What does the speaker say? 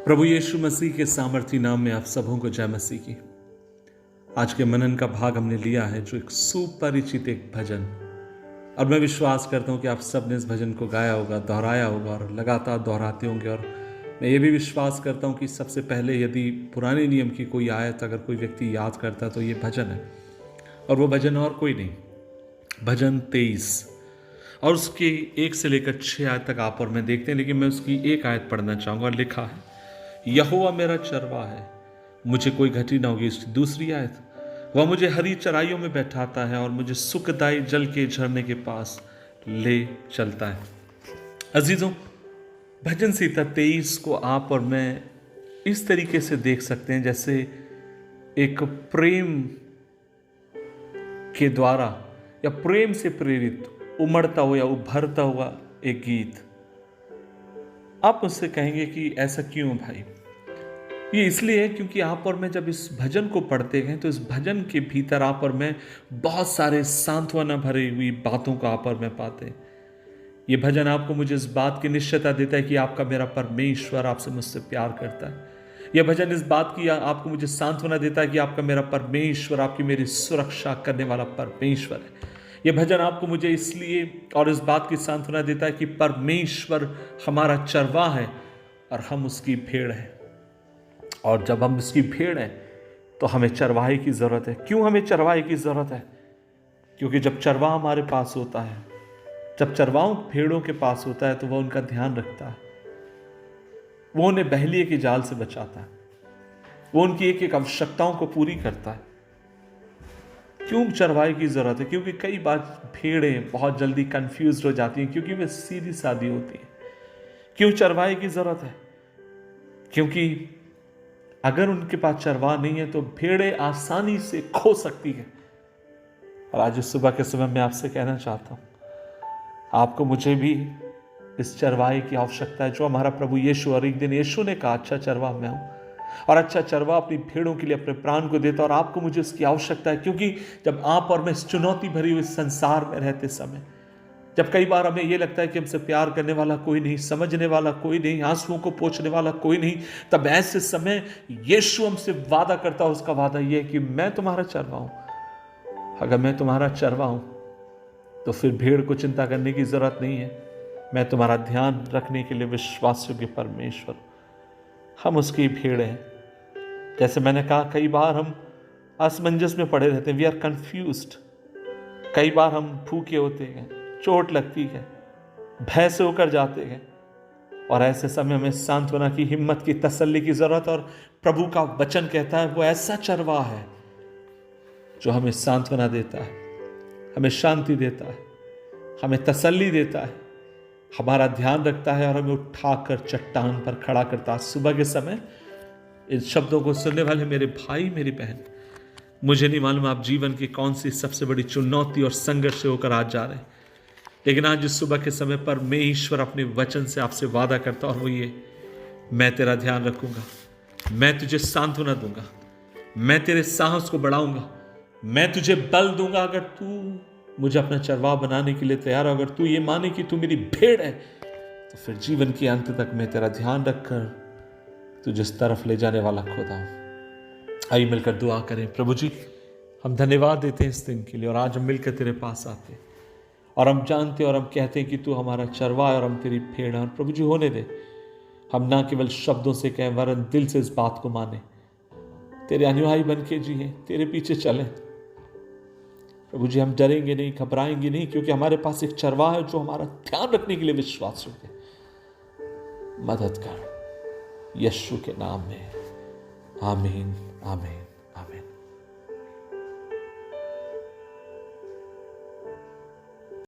प्रभु यीशु मसीह के सामर्थी नाम में आप सबों को जय मसीह की। आज के मनन का भाग हमने लिया है जो एक सुपरिचित एक भजन, और मैं विश्वास करता हूं कि आप सब ने इस भजन को गाया होगा, दोहराया होगा और लगातार दोहराते होंगे। और मैं ये भी विश्वास करता हूं कि सबसे पहले यदि पुराने नियम की कोई आयत अगर कोई व्यक्ति याद करता तो ये भजन है, और वो भजन और कोई नहीं, भजन 23 और उसकी 1 से लेकर 6 आयत तक आप और मैं देखते हैं। लेकिन मैं उसकी एक आयत पढ़ना चाहूँगा। और लिखा है, यहोवा मेरा चरवा है, मुझे कोई घटी ना होगी। इसकी दूसरी आयत, वह मुझे हरी चराइयों में बैठाता है और मुझे सुखदायी जल के झरने के पास ले चलता है। अजीजों, भजन संहिता 23 को आप और मैं इस तरीके से देख सकते हैं जैसे एक प्रेम के द्वारा या प्रेम से प्रेरित उमड़ता हुआ या उभरता हुआ एक गीत। आप मुझसे कहेंगे कि ऐसा क्यों भाई? ये इसलिए है क्योंकि आप और मैं जब इस भजन को पढ़ते हैं तो इस भजन के भीतर आप और मैं बहुत सारे सांत्वना भरी हुई बातों को आप और मैं पाते हैं। ये भजन आपको मुझे इस बात की निश्चयता देता है कि आपका मेरा परमेश्वर आपसे मुझसे प्यार करता है। यह भजन इस बात की आपको मुझे सांत्वना देता है कि आपका मेरा परमेश्वर आपकी मेरी सुरक्षा करने वाला परमेश्वर है। यह भजन आपको मुझे इसलिए और इस बात की सांत्वना देता है कि परमेश्वर हमारा चरवाहा है और हम उसकी भेड़ हैं। और जब हम उसकी भेड़ हैं तो हमें चरवाहे की जरूरत है। क्यों हमें चरवाहे की जरूरत है? क्योंकि जब चरवाहा हमारे पास होता है, जब चरवाहों भेड़ों के पास होता है तो वह उनका ध्यान रखता है, वो उन्हें बहलिए के जाल से बचाता है, वो उनकी एक एक आवश्यकताओं को पूरी करता है। क्यों चरवाहे की जरूरत है? क्योंकि कई बार भेड़ें बहुत जल्दी कंफ्यूज हो जाती हैं क्योंकि वे सीधी सादी होती हैं। क्यों चरवाहे की जरूरत है? क्योंकि अगर उनके पास चरवाहा नहीं है तो भेड़ें आसानी से खो सकती है। और आज सुबह के समय मैं आपसे कहना चाहता हूं, आपको मुझे भी इस चरवाहे की आवश्यकता है जो हमारा प्रभु यीशु, और एक दिन यीशु ने कहा, अच्छा चरवाहा मैं हूं और अच्छा चरवाहा अपनी भेड़ों के लिए अपने प्राण को देता। और आपको मुझे उसकी आवश्यकता है क्योंकि जब आप और मैं इस चुनौती भरी हुई संसार में रहते समय, जब कई बार हमें यह लगता है कि हमसे प्यार करने वाला कोई नहीं, समझने वाला कोई नहीं, आंसुओं को पोंछने वाला कोई नहीं, तब ऐसे समय यीशु हमसे वादा करता है। उसका वादा यह है कि मैं तुम्हारा चरवाहा हूं। अगर मैं तुम्हारा चरवाहा हूं तो फिर भेड़ को चिंता करने की जरूरत नहीं है। मैं तुम्हारा ध्यान रखने के लिए विश्वासयोग्य परमेश्वर, हम उसकी भेड़ हैं। जैसे मैंने कहा, कई बार हम असमंजस में पड़े रहते हैं, वी आर कंफ्यूज्ड। कई बार हम भूखे होते हैं, चोट लगती है, भय से होकर जाते हैं, और ऐसे समय में सांत्वना की, हिम्मत की, तसल्ली की जरूरत। और प्रभु का वचन कहता है वो ऐसा चरवाहा है जो हमें सांत्वना देता है, हमें शांति देता है, हमें तसल्ली देता है, हमारा ध्यान रखता है और हमें उठाकर चट्टान पर खड़ा करता है। सुबह के समय इन शब्दों को सुनने वाले मेरे भाई, मेरी बहन, मुझे नहीं मालूम आप जीवन की कौन सी सबसे बड़ी चुनौती और संघर्ष से होकर आज जा रहे हैं, लेकिन आज इस सुबह के समय पर परमेश्वर अपने वचन से आपसे वादा करता, और वो ये, मैं तेरा ध्यान रखूंगा, मैं तुझे सांत्वना दूंगा, मैं तेरे साहस को बढ़ाऊंगा, मैं तुझे बल दूंगा। अगर तू मुझे अपना चरवाहा बनाने के लिए तैयार हो, अगर तू ये माने कि तू मेरी भेड़ है, तो फिर जीवन के अंत तक मैं तेरा ध्यान रखकर तुझे इस तरफ ले जाने वाला खुदा हूं। आइए मिलकर दुआ करें। प्रभु जी, हम धन्यवाद देते हैं इस दिन के लिए, और आज हम मिलकर तेरे पास आते हैं और हम जानते और हम कहते हैं कि तू हमारा चरवाहा और हम तेरी भेड़ हैं। और प्रभु जी, होने दे हम ना केवल शब्दों से कहें वरन दिल से इस बात को माने, तेरे अनुयायी बन के जिए, तेरे पीछे चलें। प्रभु जी, हम डरेंगे नहीं, घबराएंगे नहीं, क्योंकि हमारे पास एक चरवाहा है जो हमारा ध्यान रखने के लिए विश्वास योग्य है। मदद कर यीशु के नाम में, आमीन आमीन।